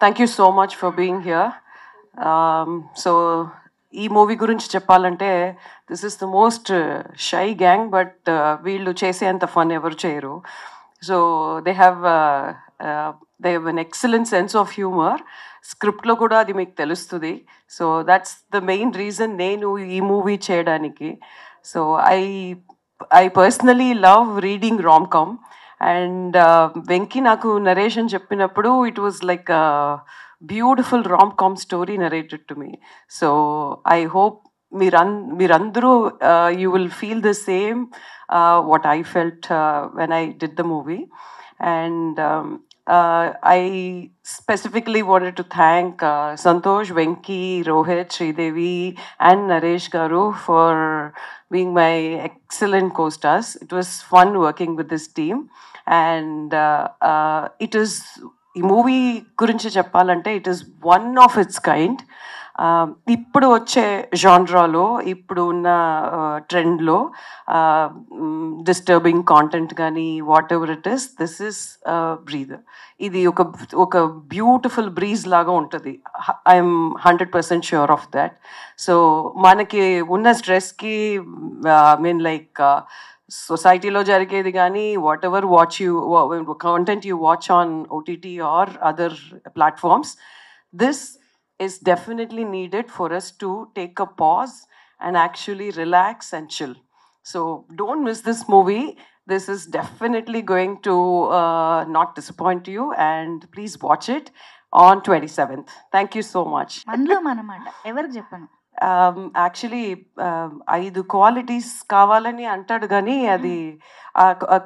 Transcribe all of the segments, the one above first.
Thank you so much for being here. So, ఈ movie గురించి చెప్పాలంటే this is the most shy gang, but వీళ్ళు చేసేంత fun ఎవరు చేయరు. So they have an excellent sense of humour. స్క్రిప్ట్లో కూడా అది మీకు తెలుస్తుంది. So that's the main reason నేను ఈ మూవీ చేయడానికి. So I personally love reading rom com. And Venky నాకు నరేషన్ చెప్పినప్పుడు it was like beautiful rom com story narrated to me. So I hope మీరందరూ you will feel the same what I felt when I did the movie. And I specifically wanted to thank Santosh, Venki, Rohit, Sridevi, and Naresh Garu for being my excellent co-stars. It was fun working with this team, and it is ఈ movie గురించి చెప్పాలంటే it is one of its kind. ఇప్పుడు వచ్చే జాన్రాలో, ఇప్పుడు ఉన్న ట్రెండ్లో disturbing content కానీ whatever it is, this is breather. ఇది ఒక బ్యూటిఫుల్ బ్రీజ్ లాగా ఉంటుంది. I'm 100% sure of that. So మనకి ఉన్న స్ట్రెస్కి మీన్ లైక్ సొసైటీలో జరిగేది కానీ whatever content you watch on OTT or other platforms, this is definitely needed for us to take a pause and actually relax and chill. So don't miss this movie. This is definitely going to not disappoint you, and please watch it on 27th. Thank you so much. మనలో మనమాట ఎవరికి చెప్పను. Actually 5 qualities కావాలని అంటాడు కానీ అది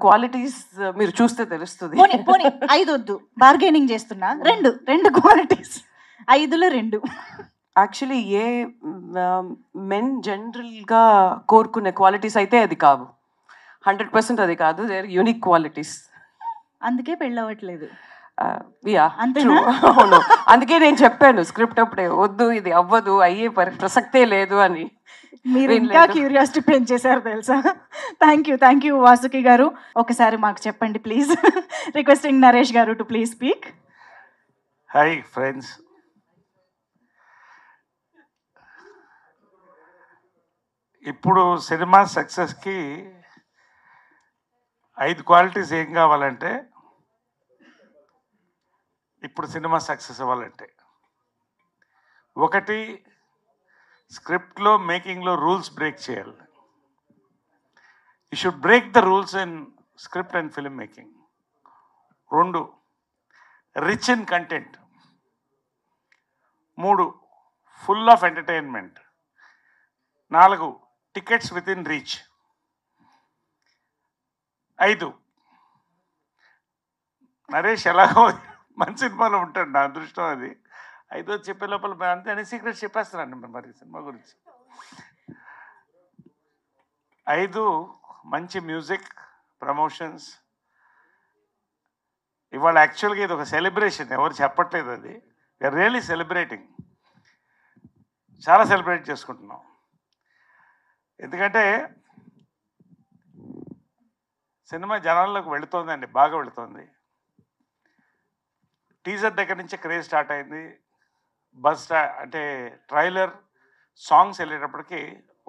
qualities మీరు చూస్తే తెలుస్తుంది. 5 వద్దు, బార్గెనింగ్ చేస్తున్నా. రెండు క్వాలిటీస్, 5లో 2. యాక్చువల్లీ ఏ మెన్ జనరల్గా కోరుకునే క్వాలిటీస్ అయితే అది కావు. 100% అది కాదు. They are unique qualities. అందుకే పెళ్ళవట్లేదు. అవును, అందుకే నేను చెప్పాను స్క్రిప్ట్ అప్పుడే, వద్దు ఇది అవ్వదు, అయ్యే ప్రసక్తే లేదు అని. మీరు ఇంకా క్యూరియాసిటీ పెంచేశారు తెలుసా. థ్యాంక్ యూ వాసుకి గారు. ఒకసారి మాకు చెప్పండి ప్లీజ్. రిక్వెస్టింగ్ నరేష్ గారు to please speak. Hi friends, ఇప్పుడు సినిమా సక్సెస్కి 5 క్వాలిటీస్ ఏం కావాలంటే, ఇప్పుడు సినిమా సక్సెస్ అవ్వాలంటే, 1 స్క్రిప్ట్లో మేకింగ్లో రూల్స్ బ్రేక్ చేయాలి. You should break the rules in script and film making. 2 rich in content. 3 full of entertainment. 4 tickets with in reach. 5 Naresh ఎలాగో మంచి సినిమాలో ఉంటాడు, నా అదృష్టం అది. 5 చెప్పే లోపల అంతే అని సీక్రెట్స్ చెప్పేస్తున్నాను మరి సినిమా గురించి. 5 మంచి మ్యూజిక్, ప్రమోషన్స్. ఇవాళ యాక్చువల్గా ఇది ఒక సెలబ్రేషన్, ఎవరు చెప్పట్లేదు అది. We are really celebrating. చాలా సెలబ్రేట్ చేసుకుంటున్నాం. ఎందుకంటే సినిమా జనాల్లోకి వెళుతోందండి, బాగా వెళుతోంది. టీజర్ దగ్గర నుంచి క్రేజ్ స్టార్ట్ అయింది. అంటే ట్రైలర్, సాంగ్స్ వెళ్ళేటప్పటికి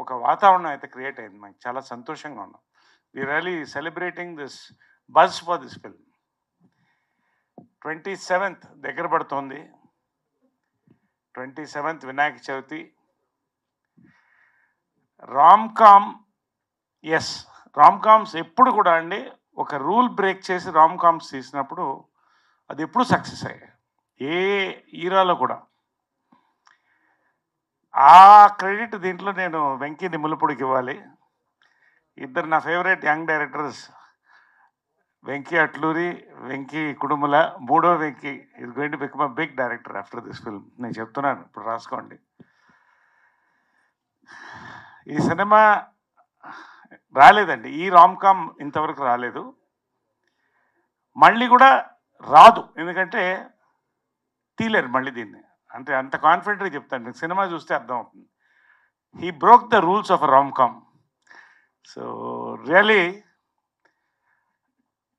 ఒక వాతావరణం అయితే క్రియేట్ అయింది. మనకి చాలా సంతోషంగా ఉన్నాం. We really celebrating this buzz for this film. 27th దగ్గర పడుతోంది. 27th Vinayaka Chavithi. Rom com, yes, rom coms ఎప్పుడు కూడా అండి ఒక రూల్ బ్రేక్ చేసి రామ్ కామ్స్ తీసినప్పుడు అది ఎప్పుడు సక్సెస్ అయ్యాయి, ఏ ఈరాలో కూడా. ఆ క్రెడిట్ దీంట్లో నేను వెంకీ నిమ్మలపూడికి ఇవ్వాలి. ఇద్దరు నా favourite young directors, Venky Atluri, Venky Kudumula. 3వ Venky is going to become a big director after this film. నేను చెప్తున్నాను, ఇప్పుడు రాసుకోండి. ఈ సినిమా రాలేదండి, ఈ రామ్ కామ్ ఇంతవరకు రాలేదు, మళ్ళీ కూడా రాదు. ఎందుకంటే తీలేరు మళ్ళీ దీన్ని. అంటే అంత కాన్ఫిడెంట్గా చెప్తాను, మీకు సినిమా చూస్తే అర్థమవుతుంది. He broke the rules of a rom com. So really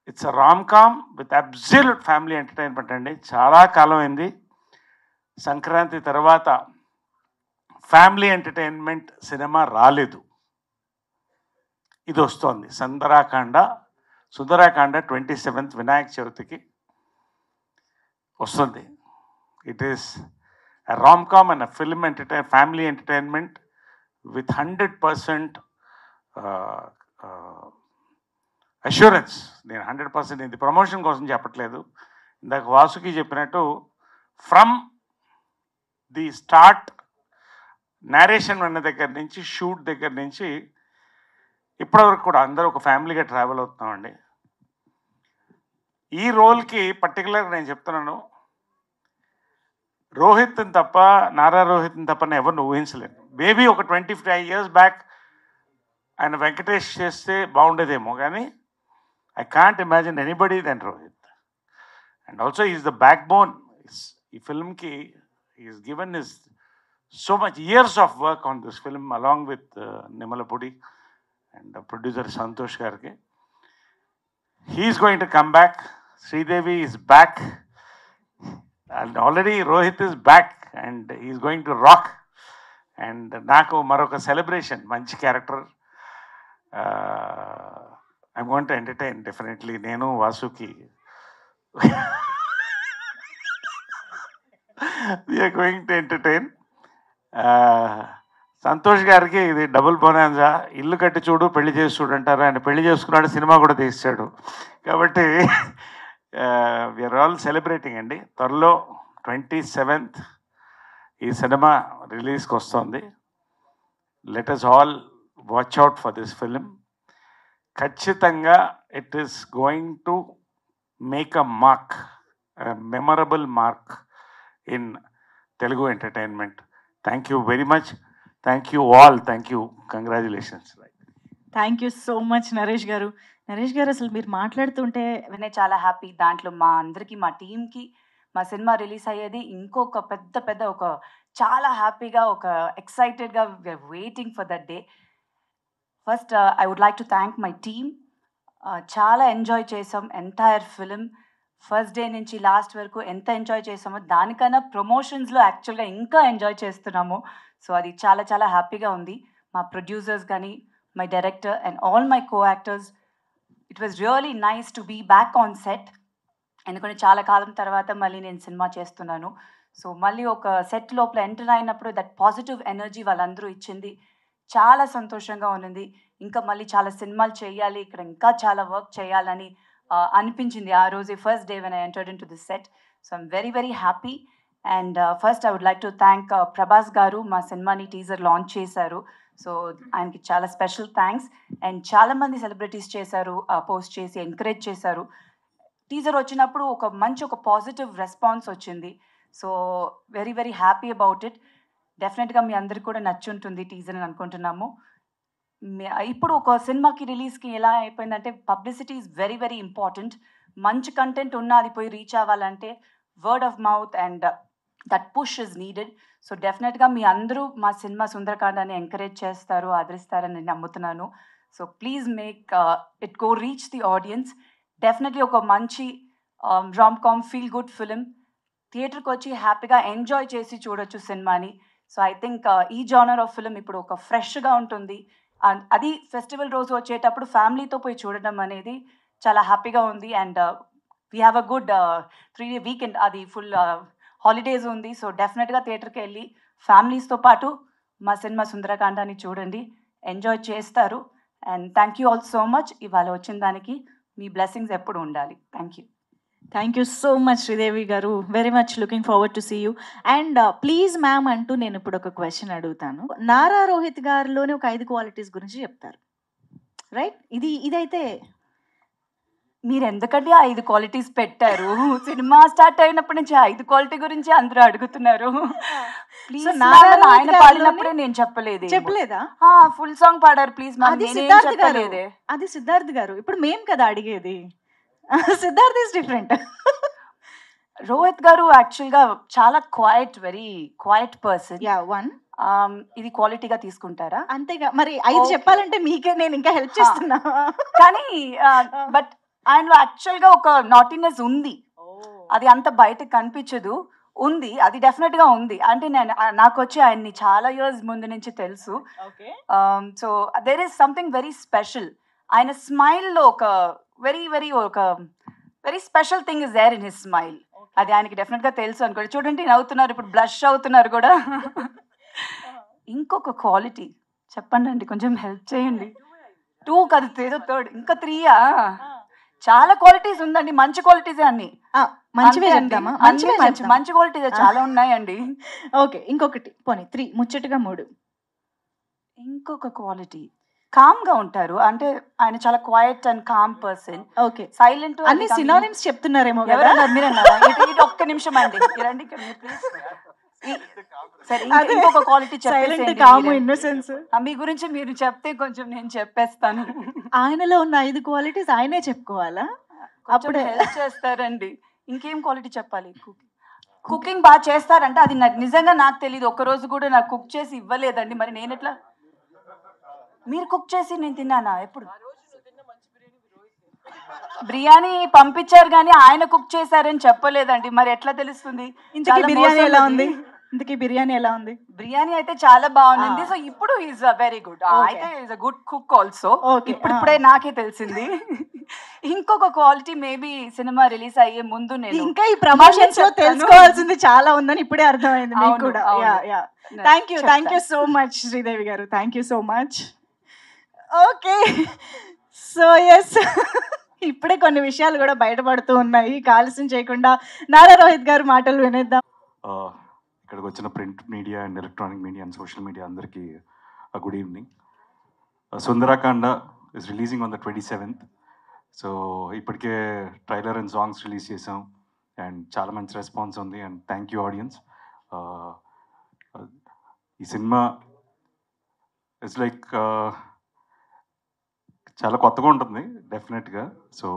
it's a rom com with absolute family entertainment అండి. చాలా కాలం అయింది సంక్రాంతి తర్వాత ఫ్యామిలీ ఎంటర్టైన్మెంట్ సినిమా రాలేదు. ఇది వస్తోంది సుందరాకాండ 27th వినాయక చవితికి వస్తుంది. It is a rom-com and a film family entertainment with 100% assurance. నేను 100% ఇది ప్రమోషన్ కోసం చెప్పట్లేదు. ఇందాక వాసుకి చెప్పినట్టు ఫ్రమ్ ది స్టార్ట్ నేరేషన్ ఉన్న దగ్గర నుంచి షూట్ దగ్గర నుంచి ఇప్పటివరకు కూడా అందరూ ఒక ఫ్యామిలీగా ట్రావెల్ అవుతున్నామండి. ఈ రోల్కి పర్టికులర్గా నేను చెప్తున్నాను, రోహిత్ని తప్ప నారా రోహిత్ని తప్ప ఎవరిని ఊహించలేను. మేబీ ఒక 25 years బ్యాక్ ఆయన వెంకటేష్ చేస్తే బాగుండేదేమో, కానీ I can't imagine anybody then Rohit. And also is the backbone. ఈ ఫిల్మ్కి is given is so much years of work on this film along with Nimmalapudi and producer Santosh గారికి. He's going to come back. Sridevi is back. And already Rohit is back and he is going to rock. And నాకు మరొక celebration, మంచి character. I'm going to entertain definitely. నేను Vasuki we are going to entertain. Santosh గారికి ఇది double బోనాన్జా. ఇల్లు కట్టి చూడు పెళ్లి చేసి చూడు అంటారు. ఆయన పెళ్లి చేసుకున్నాడు, సినిమా కూడా తీసాడు. కాబట్టి వీఆర్ ఆల్ సెలబ్రేటింగ్ అండి. త్వరలో 27th ఈ సినిమా రిలీజ్కి వస్తుంది. Let us all watch out for this film. ఖచ్చితంగా it is going to make a mark, memorable mark in Telugu entertainment. Thank you very much. Thank you all. Thank you. Congratulations. Thank you so much Naresh గారు. నరేష్ గారు, అసలు మీరు మాట్లాడుతుంటే వినే చాలా happy. దాంట్లో మా అందరికీ, మా టీంకి మా సినిమా రిలీజ్ అయ్యేది ఇంకొక పెద్ద ఒక చాలా హ్యాపీగా, ఒక ఎక్సైటెడ్గా we're waiting for that day. First I would like to thank my team. చాలా ఎంజాయ్ చేసాం ఎంటైర్ ఫిలిం. ఫస్ట్ డే నుంచి లాస్ట్ వరకు ఎంత ఎంజాయ్ చేసామో దానికన్నా ప్రమోషన్స్లో యాక్చువల్గా ఇంకా ఎంజాయ్ చేస్తున్నాము. సో అది చాలా చాలా హ్యాపీగా ఉంది. మా ప్రొడ్యూసర్స్ కానీ, my director and all my co actors, it was really nice to be back on set. ఎందుకంటే చాలా కాలం తర్వాత మళ్ళీ నేను సినిమా చేస్తున్నాను. సో మళ్ళీ ఒక సెట్ లోపల ఎంటర్ అయినప్పుడు దట్ పాజిటివ్ ఎనర్జీ వాళ్ళందరూ ఇచ్చింది. చాలా సంతోషంగా ఉన్నది. ఇంకా మళ్ళీ చాలా సినిమాలు చేయాలి, ఇక్కడ ఇంకా చాలా వర్క్ చేయాలని అనిపించింది ఆ రోజే, first day when I entered into this set. So I'm very very happy. And first I would like to thank Prabhas garu. మా సినిమాని టీజర్ లాంచ్ చేశారు. సో ఆయనకి చాలా స్పెషల్ థ్యాంక్స్. అండ్ చాలామంది సెలబ్రిటీస్ చేశారు, పోస్ట్ చేసి ఎంకరేజ్ చేశారు. టీజర్ వచ్చినప్పుడు ఒక పాజిటివ్ రెస్పాన్స్ వచ్చింది. So very very happy about it. డెఫినెట్గా మీ అందరికి కూడా నచ్చుంటుంది టీజర్ అని అనుకుంటున్నాము. ఇప్పుడు ఒక సినిమాకి రిలీజ్కి ఎలా అయిపోయిందంటే publicity is very very important. మంచి కంటెంట్ ఉన్నా అది పోయి రీచ్ అవ్వాలంటే word of mouth and that push is needed. So డెఫినెట్గా మీ అందరూ మా సినిమా సుందరకాండని ఎంకరేజ్ చేస్తారు, ఆదరిస్తారని నేను నమ్ముతున్నాను. So please make it go reach the audience. Definitely ఒక మంచి రామ్-కామ్ ఫీల్ గుడ్ ఫిలిం. థియేటర్కి వచ్చి హ్యాపీగా ఎంజాయ్ చేసి చూడొచ్చు సినిమాని. సో ఐ థింక్ ఈ జానర్ ఆఫ్ ఫిలిం ఇప్పుడు ఒక ఫ్రెష్గా ఉంటుంది. అది ఫెస్టివల్ రోజు వచ్చేటప్పుడు ఫ్యామిలీతో పోయి చూడడం అనేది చాలా హ్యాపీగా ఉంది. And we have a good 3-day weekend, అది ఫుల్ హాలిడేస్ ఉంది. సో డెఫినెట్గా థియేటర్కి వెళ్ళి ఫ్యామిలీస్తో పాటు మా సినిమా సుందరకాండాన్ని చూడండి, ఎంజాయ్ చేస్తారు. And thank you all so much. ఇవాళ వచ్చిన దానికి మీ బ్లెస్సింగ్స్ ఎప్పుడు ఉండాలి. Thank you. Thank you so much Sridevi garu. Very much looking forward to see you. And please ma'am అంటూ నేను ఇప్పుడు ఒక క్వశ్చన్ అడుగుతాను. నారా రోహిత్ గారిలోనే ఒక 5 క్వాలిటీస్ గురించి చెప్తారు, రైట్? ఇదైతే మీరు ఎందుకంటే 5 క్వాలిటీస్ పెట్టారు? సినిమా స్టార్ట్ అయినప్పటి నుంచి 5 క్వాలిటీ గురించి అందరూ అడుగుతున్నారు. ప్లీజ్, ఆయన పాడినప్పుడే నేను చెప్పలేదా? ఫుల్ సాంగ్ పాడారు. ప్లీజ్, అది సిద్ధార్థ్ గారు. ఇప్పుడు మేం కదా అడిగేది. Siddharth is different. రోహిత్ గారు యాక్చువల్గా చాలా వెరీ క్వైట్ పర్సన్. ఇది క్వాలిటీగా తీసుకుంటారా? అంతేగా మరి 5 చెప్పాలంటే మీకే నేను ఇంకా హెల్ప్ చేస్తున్నా. కానీ బట్ ఆయనలో యాక్చువల్గా ఒక నాటినెస్ ఉంది, అది అంత బయటకు కనిపించదు, ఉంది, అది డెఫినెట్గా ఉంది. అంటే నాకు వచ్చి ఆయన్ని చాలా ఇయర్స్ ముందు నుంచి తెలుసు. So there is something very special. ఆయన స్మైల్లో ఒక very special thing is there in his smile. అది ఆయనకి డెఫినెట్గా తెలుసు అనుకోండి. చూడండి నవ్వుతున్నారు, ఇప్పుడు బ్లష్ అవుతున్నారు కూడా. ఇంకొక క్వాలిటీ చెప్పండి అండి, కొంచెం హెల్ప్ చేయండి. 2 కాదు, ఏదో 3rd, ఇంకా 3యా? చాలా క్వాలిటీస్ ఉందండి, మంచి క్వాలిటీసే అన్ని. మంచి క్వాలిటీస్ చాలా ఉన్నాయండి. ఓకే, ఇంకొకటి పోనీ 3, ముచ్చటగా 3. ఇంకొక క్వాలిటీ కామ్ గా ఉంటారు. అంటే ఆయన చాలా quiet and calm person. Okay, silent. అన్ని సినానిమ్స్ చెప్తున్నారేమో కదా. ఇటు ఒక్క నిమిషం అండి, రండి ప్లీజ్. సరే, ఇంకొక క్వాలిటీ ఇన్నోసెన్స్. మీ గురించి మీరు చెప్తే కొంచెం నేను చెప్పేస్తాను. ఆయనలో ఉన్న 5 క్వాలిటీస్ ఆయనే చెప్పుకోవాలా? అప్పుడు హెల్ప్ చేస్తారండి. ఇంకేం క్వాలిటీ చెప్పాలి? కుకింగ్ బాగా చేస్తారంటే అది నిజంగా నాకు తెలియదు. ఒక రోజు కూడా నాకు కుక్ చేసి ఇవ్వలేదండి. మరి నేను ఎట్లా? మీరు కుక్ చేసి నేను తిన్నానా? ఎప్పుడు బిర్యానీ పంపించారు కానీ ఆయన కుక్ చేశారని చెప్పలేదండి. మరి ఎట్లా తెలుస్తుంది? ఇంతకీ బిర్యానీ ఎలా ఉంది? బిర్యానీ అయితే చాలా బాగుంది. సో ఇప్పుడు ఈజ్ వెరీ గుడ్. అయితే is a good cook also. ఇప్పుడే నాకే తెలిసింది. ఇంకొక క్వాలిటీ మేబీ సినిమా రిలీజ్ అయ్యే ముందు నేను ఇంకా ఈ ప్రమోషన్స్ లో తెలుసుకోవాల్సింది చాలా ఉందని ఇప్పుడే అర్థమైంది మీకు కూడా. Thank you so much Sridevi garu, thank you so much. Okay, so yes, ఇప్పుడే కొన్ని విషయాలు కూడా బయటపడుతూ ఉన్నాయి. ఆలస్యం చేయకుండా నారా రోహిత్ గారు మాటలు వినేద్దాం. ఇక్కడికి వచ్చిన print media and electronic media and social media అందరికీ good evening. Sundarakanda is releasing on the 27th. So ఇప్పటికే ట్రైలర్ అండ్ సాంగ్స్ రిలీజ్ చేసాం అండ్ చాలా మంచి రెస్పాన్స్ ఉంది అండ్ థ్యాంక్ యూ ఆడియన్స్. ఈ సినిమా ఇట్స్ లైక్ చాలా కొత్తగా ఉంటుంది డెఫినెట్గా. So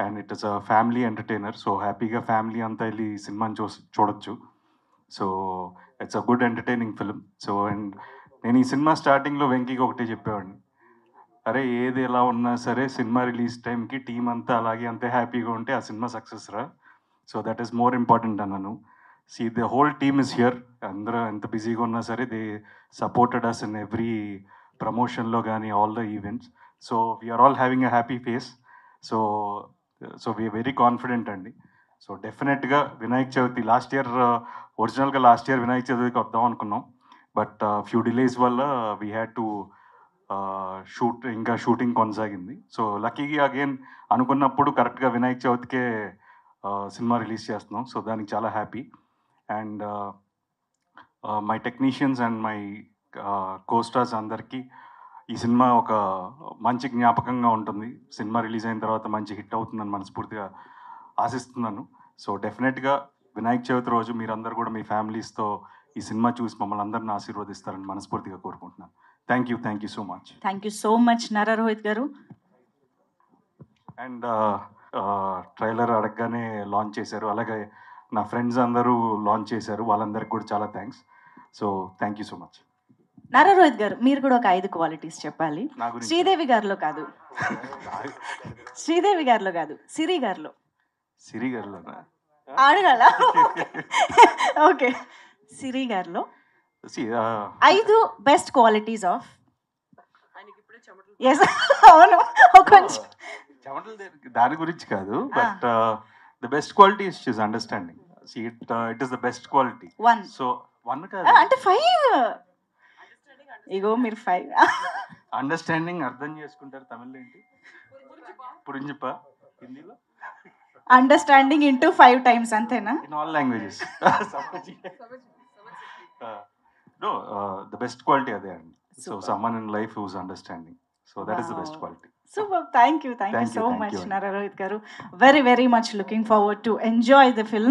and it is a family entertainer. So హ్యాపీగా ఫ్యామిలీ అంతా వెళ్ళి ఈ సినిమాని చూడొచ్చు. So it's a good entertaining film. So and నేను ఈ సినిమా స్టార్టింగ్లో వెంకీకి ఒకటే చెప్పేవాడిని, అరే ఏది ఎలా ఉన్నా సరే సినిమా రిలీజ్ టైంకి టీం అంతా అలాగే అంతే హ్యాపీగా ఉంటే ఆ సినిమా సక్సెస్ రా. So that is more important అన్నాను. See the whole team is here. అందరూ ఎంత బిజీగా ఉన్నా సరే they supported us in every ప్రమోషన్లో కానీ all the events. So we're all having a happy face. So we're very confident అండి. సో డెఫినెట్గా వినాయక చవితి లాస్ట్ ఇయర్ వినాయక చవితికి వద్దాం అనుకున్నాం. బట్ ఫ్యూ డిలేస్ వల్ల వీ హ్యాడ్ టు షూటింగ్ కొనసాగింది. సో లక్కీగా అగైన్ అనుకున్నప్పుడు కరెక్ట్గా వినాయక చవితికే సినిమా రిలీజ్ చేస్తున్నాం. సో దానికి చాలా happy. And my technicians and my co-stars అందరికీ ఈ సినిమా ఒక మంచి జ్ఞాపకంగా ఉంటుంది. సినిమా రిలీజ్ అయిన తర్వాత మంచి హిట్ అవుతుందని మనస్ఫూర్తిగా ఆశిస్తున్నాను. సో డెఫినెట్గా వినాయక చవితి రోజు మీరందరూ కూడా మీ ఫ్యామిలీస్తో ఈ సినిమా చూసి మమ్మల్ని అందరిని ఆశీర్వదిస్తారని మనస్ఫూర్తిగా కోరుకుంటున్నాను. Thank you so much. Thank you so much Nara Rohit garu. And trailer అడగగానే లాంచ్ చేశారు, అలాగే నా ఫ్రెండ్స్ అందరూ లాంచ్ చేశారు, వాళ్ళందరికీ కూడా చాలా thanks. So thank you so much. Nara Rohit గారు, మీరు కూడా ఒక 5 క్వాలిటీస్ చెప్పాలి. శ్రీదేవి గారిలో కాదు, సిరి గారిలో అడగాల. ఓకే, సిరి గారిలో 5 బెస్ట్ క్వాలిటీస్ ఆఫ్. అవును, కొంచెం దాని గురించి కాదు, but the best quality is understanding. It is the best quality. So 1 కాదు అంటే 5. ఇగో మీరు 5 అండర్స్టాండింగ్ అర్థం చేసుకుంటారు. తమిళ్లో ఏంటి పురింజిపా, హిందీలో అండర్స్టాండింగ్ ఇంటూ 5 times అంతేనా? In all languages. No, the best quality are there. So someone in life who's understanding. So that is the best quality. Super. Thank you so much, Nara Rohit garu. Very much looking forward to enjoy the film.